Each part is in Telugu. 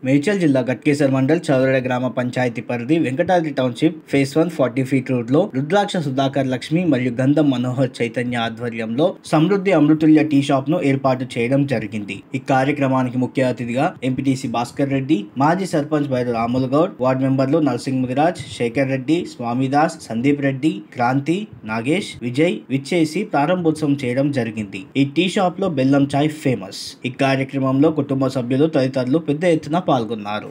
మేడ్చల్ జిల్లా గట్కేసర్ మండల్ చౌరడ గ్రామ పంచాయతీ పరిధి Venkatadri township face 1 40 feet road లో రుద్రాక్ష సుధాకర్ లక్ష్మి మరియు గంధం మనోహర్ చైతన్య ఆధ్వర్యంలో సమృద్ధి అమృతుల్య టీ షాప్ ను ఏర్పాటు చేయడం జరిగింది. ఈ కార్యక్రమానికి ముఖ్య అతిథిగా ఎంపీటీసీ భాస్కర్ రెడ్డి, మాజీ సర్పంచ్ బైరు రాములు గౌడ్, వార్డు మెంబర్లు నర్సింగ్ ముదిరాజ్, శేఖర్ రెడ్డి, స్వామిదాస్, సందీప్ రెడ్డి, క్రాంతి, నాగేష్, విజయ్ విచ్చేసి ప్రారంభోత్సవం చేయడం జరిగింది. ఈ టీ షాప్ లో బెల్లం చాయ్ ఫేమస్. ఈ కార్యక్రమంలో కుటుంబ సభ్యులు తదితరులు పెద్ద ఎత్తున పాల్గొన్నారు.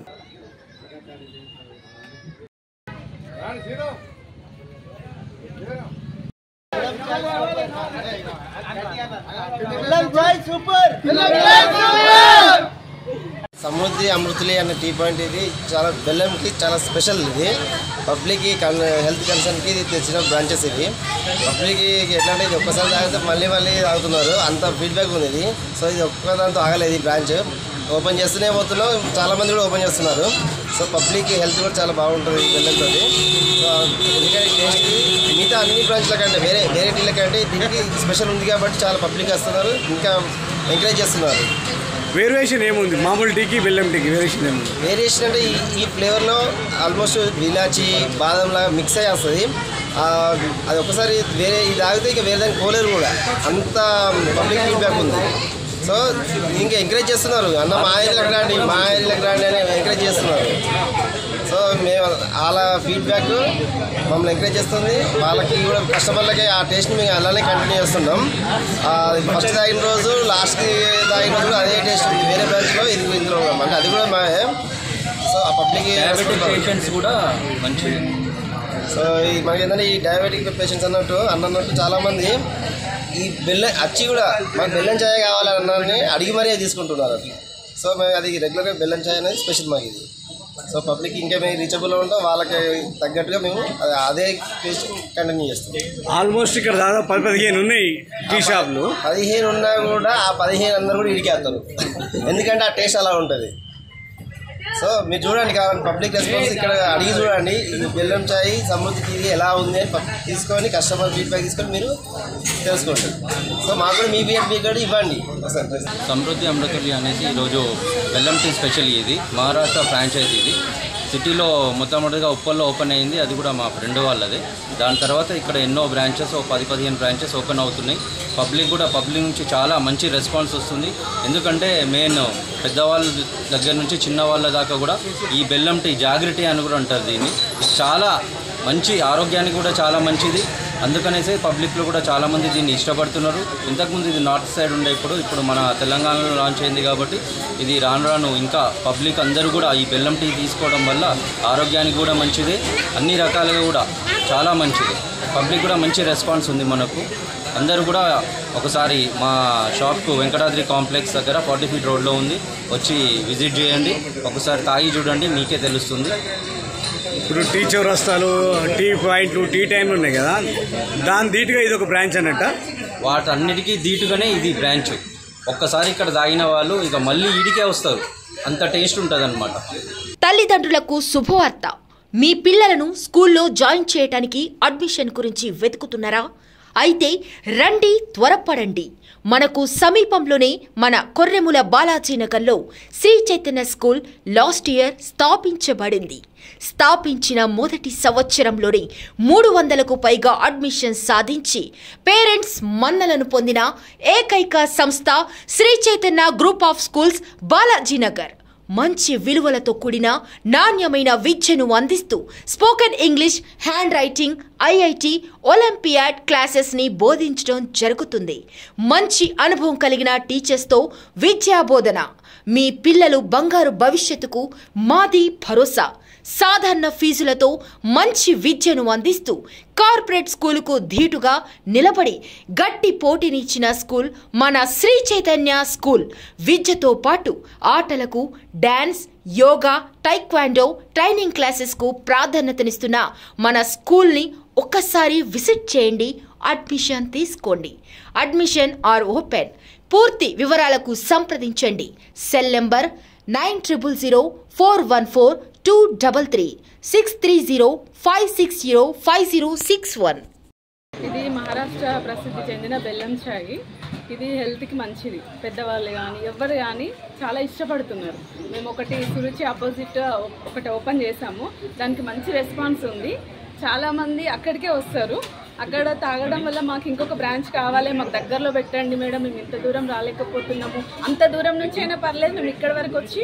సమృద్ధి అమృతులి అనే టీ పాయింట్ ఇది చాలా బెల్లంకి చాలా స్పెషల్. ఇది పబ్లిక్కి హెల్త్ కన్సర్న్కి ఇది తెచ్చిన బ్రాంచెస్. ఇవి పబ్లిక్కి ఎట్లా అంటే ఇది ఒక్కసారి తాగితే మళ్ళీ తాగుతున్నారు, అంత ఫీడ్బ్యాక్ ఉంది ఇది. సో ఇది ఒక్కదాంతో ఆగలేదు. ఈ బ్రాంచ్ ఓపెన్ చేస్తూనే పోతున్నాం, చాలామంది కూడా ఓపెన్ చేస్తున్నారు. సో పబ్లిక్ హెల్త్ కూడా చాలా బాగుంటుంది ఈ బెల్లంతో. సో ఎందుకంటే టేస్ట్ మిగతా అన్ని బ్రాంచ్ల కంటే వేరే టీల కంటే దీనికి స్పెషల్ ఉంది కాబట్టి చాలా పబ్లిక్ వస్తున్నారు, ఇంకా ఎంకరేజ్ చేస్తున్నారు. వేరియేషన్ ఏముంది మామూలు టీకి బెల్లం టీకి వేరియేషన్ ఏముంది? వేరియేషన్ అంటే ఈ ఫ్లేవర్లో ఆల్మోస్ట్ ఇలాచి బాదం లాగా మిక్స్ అయ్యి వస్తుంది. అది ఒకసారి వేరే ఇది తాగితే ఇక వేరే దానికి పోలేరు కూడా, అంత పబ్లిక్ ఫీడ్బ్యాక్ ఉంది. సో ఇంకా ఎంకరేజ్ చేస్తున్నారు, అన్న మా ఏరియాలకు రాండి అని ఎంకరేజ్ చేస్తున్నారు. సో మేము వాళ్ళ ఫీడ్బ్యాక్ మమ్మల్ని ఎంకరేజ్ చేస్తుంది. వాళ్ళకి కూడా కస్టమర్లకి ఆ టేస్ట్ని మేము అలానే కంటిన్యూ చేస్తున్నాం. ఫస్ట్ తాగిన రోజు లాస్ట్కి తాగిన రోజు కూడా అదే టేస్ట్ ఉంది వేరే బ్రాంచ్లో, ఇందులో అంటే అది కూడా మాదే. సో ఆ పబ్లిక్ పేషెంట్స్ కూడా మంచిది. సో మనకి ఏంటంటే ఈ డయాబెటిక్ పేషెంట్స్ అన్నట్టు చాలామంది ఈ బెల్లం అచ్చి కూడా మాకు బెల్లం ఛాయ్ కావాలన్నని అడిగి మరీ తీసుకుంటున్నారు. సో మేము అది రెగ్యులర్గా బెల్లం ఛాయ్ అనేది స్పెషల్ మాకు ఇది. సో పబ్లిక్ ఇంకా మేము రీచబుల్లో ఉంటాం, వాళ్ళకి తగ్గట్టుగా మేము అదే టేస్ట్ కంటిన్యూ చేస్తాం. ఆల్మోస్ట్ ఇక్కడ దాదాపు 10-15 ఉన్నాయి టీ షాప్లు. 15 ఉన్నా కూడా ఆ 15 అందరూ కూడా ఇడికేస్తారు, ఎందుకంటే ఆ టేస్ట్ అలా ఉంటుంది. సో మీరు చూడండి, కావాలి పబ్లిక్ రెస్పాన్స్ ఇక్కడ అడిగి చూడండి. ఇది బెల్లం చాయ్ సమృద్ధికి ఇది ఎలా ఉంది అని తీసుకొని కస్టమర్ ఫీడ్బ్యాక్ తీసుకొని మీరు తెలుసుకోండి. సో మాకు కూడా మీ ఫీడ్బ్యాక్ కూడా ఇవ్వండి. సమృద్ధి అమృతులి అనేది ఈరోజు బెల్లం టీ స్పెషల్. ఇది మహారాష్ట్ర ఫ్రాంచైజీ. ఇది సిటీలో మొట్టమొదటిగా ఉప్పల్లో ఓపెన్ అయింది, అది కూడా మా ఫ్రెండ్ వాళ్ళది. దాని తర్వాత ఇక్కడ ఎన్నో బ్రాంచెస్ 10-15 బ్రాంచెస్ ఓపెన్ అవుతున్నాయి. పబ్లిక్ నుంచి చాలా మంచి రెస్పాన్స్ వస్తుంది. ఎందుకంటే మెయిన్ పెద్దవాళ్ళ దగ్గర నుంచి చిన్న వాళ్ళ దాకా కూడా ఈ బెల్లం టీ జాగ్రత్త అని కూడా అంటారు. దీన్ని చాలా మంచి ఆరోగ్యానికి కూడా చాలా మంచిది. అందుకనేసే పబ్లిక్లో కూడా చాలామంది దీన్ని ఇష్టపడుతున్నారు. ఇంతకుముందు ఇది నార్త్ సైడ్ ఉండే, ఇప్పుడు మన తెలంగాణలో లాంచ్ అయింది కాబట్టి ఇది రాను ఇంకా పబ్లిక్ అందరూ కూడా ఈ బెల్లం టీ తీసుకోవడం వల్ల ఆరోగ్యానికి కూడా మంచిది, అన్ని రకాలుగా కూడా చాలా మంచిది. పబ్లిక్ కూడా మంచి రెస్పాన్స్ ఉంది మనకు. అందరూ కూడా ఒకసారి మా షాప్కు వెంకటాద్రి కాంప్లెక్స్ దగ్గర 40 ఫీట్ రోడ్లో ఉంది, వచ్చి విజిట్ చేయండి, ఒకసారి తాగి చూడండి, మీకే తెలుస్తుంది. ఇప్పుడు టీ చౌరస్తాలు, టీ పాయింట్లు, టీ టైంలు ఉన్నాయి కదా, దాని ధీటుగా ఇది ఒక బ్రాంచ్ అన్నట్ట. వాటన్నిటికీ ధీటుగానే ఇది బ్రాంచ్. ఒక్కసారి ఇక్కడ తాగిన వాళ్ళు ఇక మళ్ళీ ఈడికే వస్తారు, అంత టేస్ట్ ఉంటుంది అన్నమాట. తల్లిదండ్రులకు శుభవార్త. మీ పిల్లలను స్కూల్లో జాయిన్ చేయడానికి అడ్మిషన్ గురించి వెతుకుతున్నారా? అయితే రండి, త్వరపడండి. మనకు సమీపంలోనే మన కొర్రెముల బాలాజీ నగర్లో Shri Chaitanya school last year స్థాపించబడింది. స్థాపించిన మొదటి సంవత్సరంలోనే 300కు పైగా అడ్మిషన్ సాధించి పేరెంట్స్ మన్నలను పొందిన ఏకైక సంస్థ Shri Chaitanya group of schools Balaji Nagar. మంచి విలువలతో కూడిన నాణ్యమైన విద్యను అందిస్తూ spoken English, handwriting, IIT, olympiad classes ని బోధించడం జరుగుతుంది. మంచి అనుభవం కలిగిన టీచర్స్తో విద్యా బోధన. మీ పిల్లలు బంగారు భవిష్యత్తుకు మాది భరోసా. సాధారణ ఫీజులతో మంచి విద్యను అందిస్తూ కార్పొరేట్ స్కూలుకు ధీటుగా నిలబడి గట్టి పోటీనిచ్చిన స్కూల్ మన శ్రీ చైతన్య స్కూల్. విద్యతో పాటు ఆటలకు, డాన్స్, యోగా, టైక్వాండో ట్రైనింగ్ క్లాసెస్కు ప్రాధాన్యతనిస్తున్న మన స్కూల్ని ఒక్కసారి విజిట్ చేయండి, అడ్మిషన్ తీసుకోండి. Admission are open. పూర్తి వివరాలకు సంప్రదించండి. Cell number 90041423363056050661. ఇది మహారాష్ట్ర రాష్ట్ర ప్రసిద్ధి చెందిన బెల్లం చాయ్. ఇది హెల్త్కి మంచిది. పెద్దవాళ్ళు కానీ ఎవరు కానీ చాలా ఇష్టపడుతున్నారు. మేము ఒకటి సురుచి ఆపోజిట్ ఒకటి ఓపెన్ చేసాము. దానికి మంచి రెస్పాన్స్ ఉంది. చాలామంది అక్కడికే వస్తారు. అక్కడ తాగడం వల్ల మాకు ఇంకొక బ్రాంచ్ కావాలి, మాకు దగ్గరలో పెట్టండి మేడం, మేము ఇంత దూరం రాలేకపోతున్నాము, అంత దూరం నుంచి అయినా పర్లేదు, మేము ఇక్కడ వరకు వచ్చి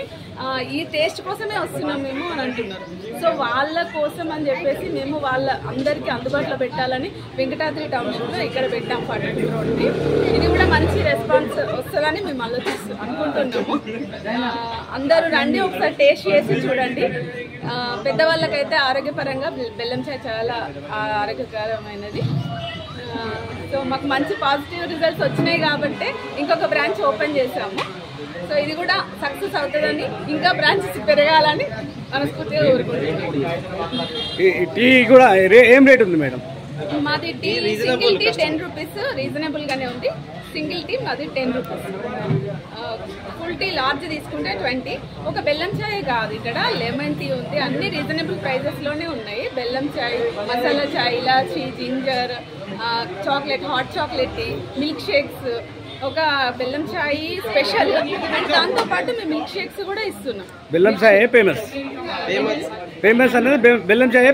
ఈ టేస్ట్ కోసమే వస్తున్నాం మేము అని అంటున్నారు. సో వాళ్ళ కోసం అని చెప్పేసి మేము వాళ్ళ అందరికీ అందుబాటులో పెట్టాలని వెంకటాద్రి టౌన్షిప్లో ఇక్కడ పెట్టాం 42 రోడ్ని. ఇది కూడా మంచి రెస్పాన్స్ వస్తుందని మేము అనుకుంటున్నాము. అందరూ రండి, ఒకసారి టేస్ట్ చేసి చూడండి. పెద్దవాళ్ళకైతే ఆరోగ్యపరంగా బెల్లం చాయ్ చాలా ఆరోగ్యకరమైనది. సో మాకు మంచి పాజిటివ్ రిజల్ట్స్ వచ్చినాయి కాబట్టి ఇంకొక బ్రాంచ్ ఓపెన్ చేసాము. సో ఇది కూడా సక్సెస్ అవుతుందని, ఇంకా బ్రాంచెస్ పెరగాలని మనస్ఫూర్తిగా కోరుకుంటున్నాం. టీ కూడా ఏం రేట్ ఉంది మేడం? మాది టీ సింగిల్ టీ 10 రూపీస్, రీజనబుల్గానే ఉంది. సింగిల్ టీ మాది 10 రూపీస్. ఫుల్ టీ లార్జ్ తీసుకుంటే 20. ఒక బెల్లం చాయ్ కాదు, ఇక్కడ లెమన్ టీ ఉంది. అన్ని రీజనబుల్ ప్రైజెస్లోనే ఉన్నాయి. బెల్లం చాయ్, మసాలా చాయ్, ఇలాచీ, ginger, chocolate, hot chocolate tea, milk shakes, ఒక బెల్లం చాయ్ స్పెషల్. అండ్ దాంతోపాటు మేము మిల్క్ షేక్స్ కూడా ఇస్తున్నాం. బెల్లం చాయ్ ఫేమస్ అనేది బెల్లం చాయ్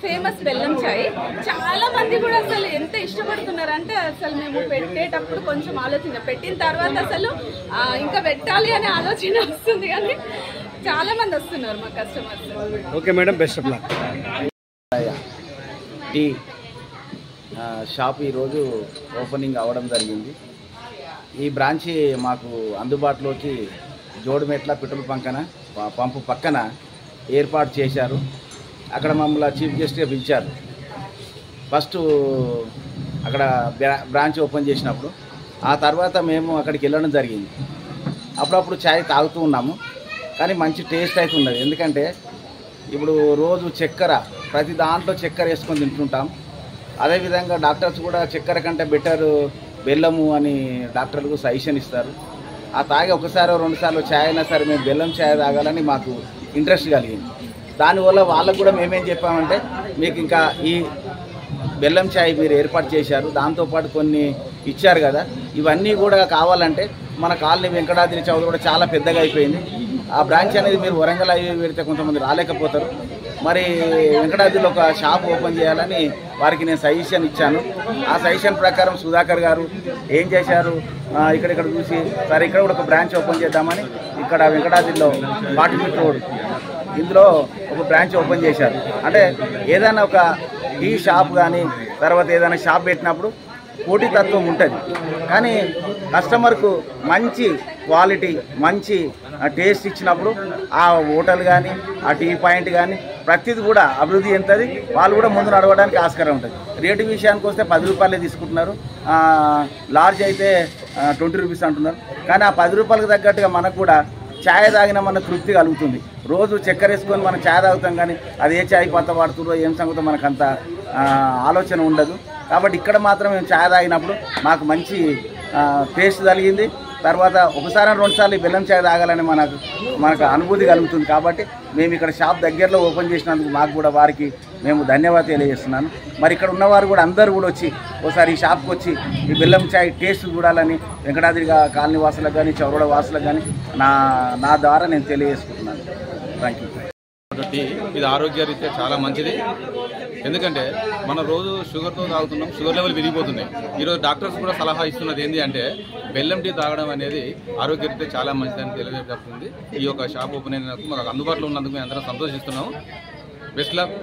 ఫేమస్ బెల్లం చాయ్. చాలా మంది కూడా అసలు ఎంత ఇష్టపడుతున్నారు అంటే అసలు మేము పెట్టేటప్పుడు కొంచెం ఆలోచన, పెట్టిన తర్వాత అసలు ఇంకా పెట్టాలి అనే ఆలోచన వస్తుంది. కానీ చాలా మంది వస్తున్నారు మా customers. Okay madam, best of luck. Tea shop ఈరోజు ఓపెనింగ్ అవ్వడం జరిగింది. ఈ బ్రాంచి మాకు అందుబాటులోకి జోడుమెట్ల పెట్రోల్ పంపు పక్కన ఏర్పాటు చేశారు. అక్కడ మమ్మల్ని చీఫ్ గెస్ట్గా పిలిచారు. ఫస్ట్ అక్కడ బ్రాంచ్ ఓపెన్ చేసినప్పుడు, ఆ తర్వాత మేము అక్కడికి వెళ్ళడం జరిగింది. అప్పుడప్పుడు ఛాయ్ తాగుతూ ఉన్నాము, కానీ మంచి టేస్ట్ అయితే ఉన్నది. ఎందుకంటే ఇప్పుడు రోజు చక్కెర, ప్రతి దాంట్లో చక్కెర వేసుకొని తింటుంటాం. అదేవిధంగా డాక్టర్స్ కూడా చక్కెర కంటే బెటర్ బెల్లము అని డాక్టర్లకు సజెషన్ ఇస్తారు. ఆ తాగి ఒకసారి 2 సార్లు ఛాయ్ అయినా సరే మేము బెల్లం ఛాయ్ తాగాలని మాకు ఇంట్రెస్ట్ కలిగింది. దానివల్ల వాళ్ళకు కూడా మేమేం చెప్పామంటే, మీకు ఇంకా ఈ బెల్లం ఛాయ్ మీరు ఏర్పాటు చేశారు, దాంతోపాటు కొన్ని ఇచ్చారు కదా, ఇవన్నీ కూడా కావాలంటే మన కాలనీ వెంకటాద్రి చౌదరి కూడా చాలా పెద్దగా అయిపోయింది. ఆ బ్రాంచ్ అనేది మీరు వరంగల్ అవి పెడితే కొంతమంది రాలేకపోతారు. మరి వెంకటాద్రిలో ఒక షాప్ ఓపెన్ చేయాలని వారికి నేను సజెషన్ ఇచ్చాను. ఆ సజెషన్ ప్రకారం సుధాకర్ గారు ఏం చేశారు, ఇక్కడ చూసి సరే ఇక్కడ కూడా ఒక బ్రాంచ్ ఓపెన్ చేద్దామని ఇక్కడ వెంకటాద్రిలో 42 రోడ్ ఇందులో ఒక బ్రాంచ్ ఓపెన్ చేశారు. అంటే ఏదైనా ఒక టీ షాప్ కానీ తర్వాత ఏదైనా షాప్ పెట్టినప్పుడు పోటీతత్వం ఉంటుంది, కానీ కస్టమర్కు మంచి క్వాలిటీ, మంచి టేస్ట్ ఇచ్చినప్పుడు ఆ హోటల్ కానీ ఆ టీ పాయింట్ కానీ ప్రతిది కూడా అభివృద్ధి చెందుతుంది. వాళ్ళు కూడా ముందు నడవడానికి ఆస్కారం ఉంటుంది. రేటు విషయానికి వస్తే 10 రూపాయలే తీసుకుంటున్నారు. లార్జ్ అయితే 20 రూపీస్ అంటున్నారు. కానీ ఆ 10 రూపాయలకు తగ్గట్టుగా మనకు కూడా ఛాయ్ తాగిన మన తృప్తి కలుగుతుంది. రోజు చక్కెర వేసుకొని మనం ఛాయ్ తాగుతాం, కానీ అది ఏ ఛాయ్ పత్త వాడుతుందో ఏం సంగతో మనకు అంత ఆలోచన ఉండదు. కాబట్టి ఇక్కడ మాత్రం మేము ఛాయ్ తాగినప్పుడు మాకు మంచి టేస్ట్ కలిగింది. తర్వాత ఒకసారి 2 సార్లు బెల్లం ఛాయ్ తాగాలని మనకు అనుభూతి కలుగుతుంది. కాబట్టి మేము ఇక్కడ షాప్ దగ్గరలో ఓపెన్ చేసినందుకు మాకు కూడా వారికి మేము ధన్యవాదాలు తెలియజేస్తున్నాను. మరి ఇక్కడ ఉన్నవారు కూడా అందరూ కూడా వచ్చి ఒకసారి ఈ షాప్కి వచ్చి ఈ బెల్లం ఛాయ్ టేస్ట్ చూడాలని వెంకటాద్రి కాలనీ వాసులకు కానీ చౌరడ వాసులకు కానీ నా ద్వారా నేను తెలియజేసుకుంటున్నాను. Thank you. ఇది ఆరోగ్యరీత్యా చాలా మంచిది. ఎందుకంటే మనం రోజు షుగర్తో తాగుతున్నాం, షుగర్ లెవెల్ పెరిగిపోతున్నాయి. ఈరోజు డాక్టర్స్ కూడా సలహా ఇస్తున్నది ఏంటి అంటే బెల్లం టీ తాగడం అనేది ఆరోగ్యరీత్యా చాలా మంచిదని తెలియజేస్తుంది. ఈ యొక్క షాప్ ఓపెన్ అయినందుకు మాకు అందుబాటులో ఉన్నందుకు మేము అందరం సంతోషిస్తున్నాము. Best luck.